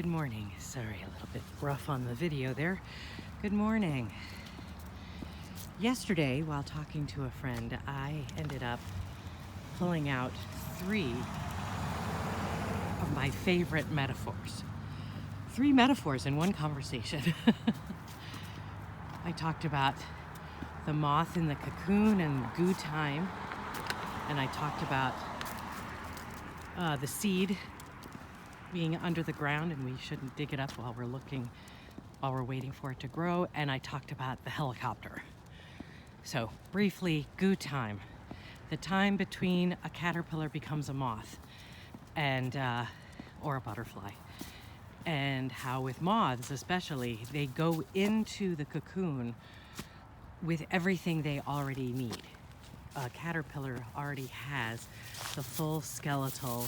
Good morning. Sorry, a little bit rough on the video there. Good morning. Yesterday, while talking to a friend, I ended up pulling out 3 of my favorite metaphors. 3 metaphors in one conversation. I talked about the moth in the cocoon and goo time, and I talked about the seed being under the ground and we shouldn't dig it up while we're waiting for it to grow, and I talked about the helicopter. So briefly, goo time, the time between a caterpillar becomes a moth and or a butterfly, and how with moths especially, they go into the cocoon with everything they already need. A caterpillar already has the full skeletal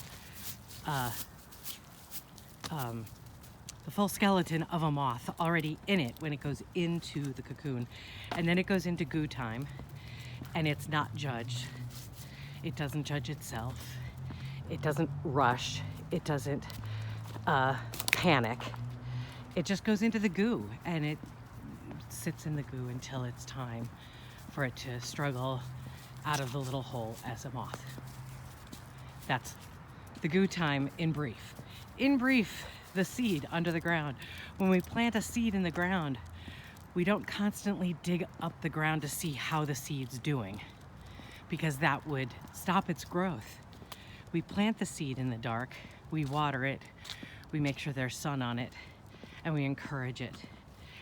the full skeleton of a moth already in it when it goes into the cocoon. And then it goes into goo time, and it's not judged. It doesn't judge itself. It doesn't rush. It doesn't panic. It just goes into the goo, and it sits in the goo until it's time for it to struggle out of the little hole as a moth. That's the goo time in brief. In brief, the seed under the ground. When we plant a seed in the ground, we don't constantly dig up the ground to see how the seed's doing, because that would stop its growth. We plant the seed in the dark, we water it, we make sure there's sun on it, and we encourage it.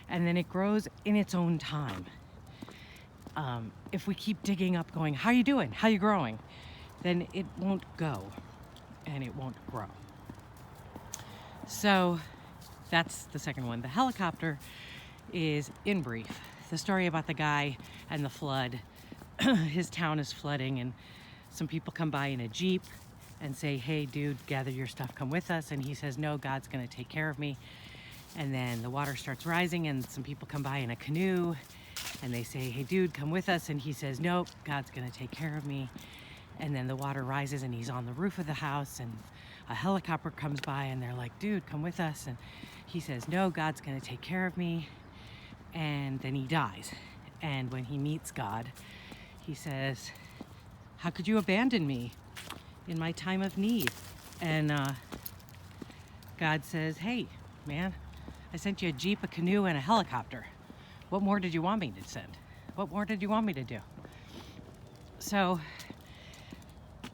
And then it grows in its own time. If we keep digging up going, how you doing? How you growing? Then it won't go and it won't grow. So that's the second one. The helicopter is, in brief, the story about the guy and the flood. His town is flooding, and some people come by in a Jeep and say, hey dude, gather your stuff, come with us. And he says, no, God's gonna take care of me. And then the water starts rising, and some people come by in a canoe and they say, hey dude, come with us. And he says, nope, God's gonna take care of me. And then the water rises and he's on the roof of the house, and a helicopter comes by and they're like, dude, come with us. And he says, no, God's gonna take care of me. And then he dies. And when he meets God, he says, how could you abandon me in my time of need? And God says, hey, man, I sent you a Jeep, a canoe, and a helicopter. What more did you want me to send? What more did you want me to do? So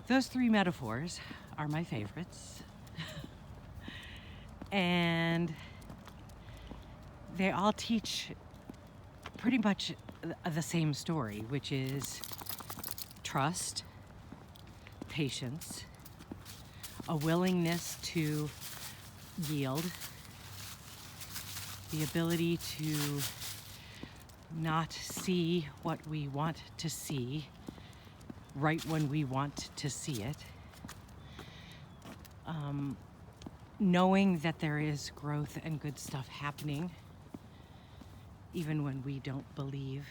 those 3 metaphors are my favorites. And they all teach pretty much the same story, which is trust, patience, a willingness to yield, the ability to not see what we want to see right when we want to see it. Knowing that there is growth and good stuff happening, even when we don't believe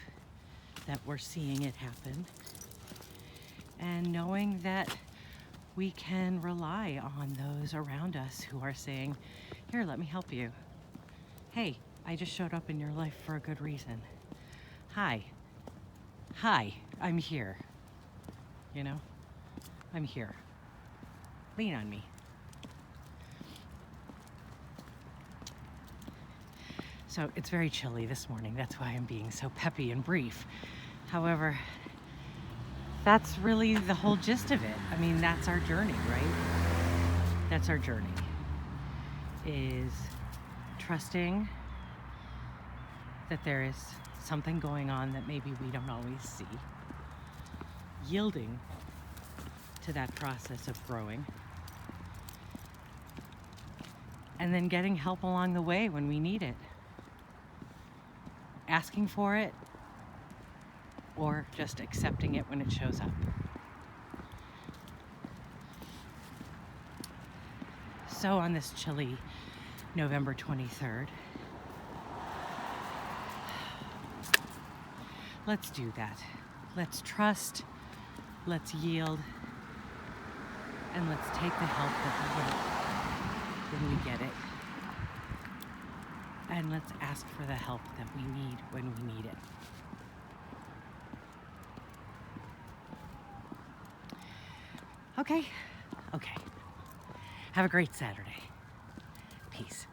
that we're seeing it happen. And knowing that we can rely on those around us who are saying, here, let me help you. Hey, I just showed up in your life for a good reason. Hi, I'm here. You know, I'm here. Lean on me. So it's very chilly this morning. That's why I'm being so peppy and brief. However, that's really the whole gist of it. I mean, that's our journey, right? That's our journey, is trusting that there is something going on that maybe we don't always see, yielding to that process of growing, and then getting help along the way when we need it, asking for it, or just accepting it when it shows up. So on this chilly November 23rd, let's do that. Let's trust, let's yield, and let's take the help that we get when we get it. and let's ask for the help that we need when we need it. Okay. Have a great Saturday. Peace.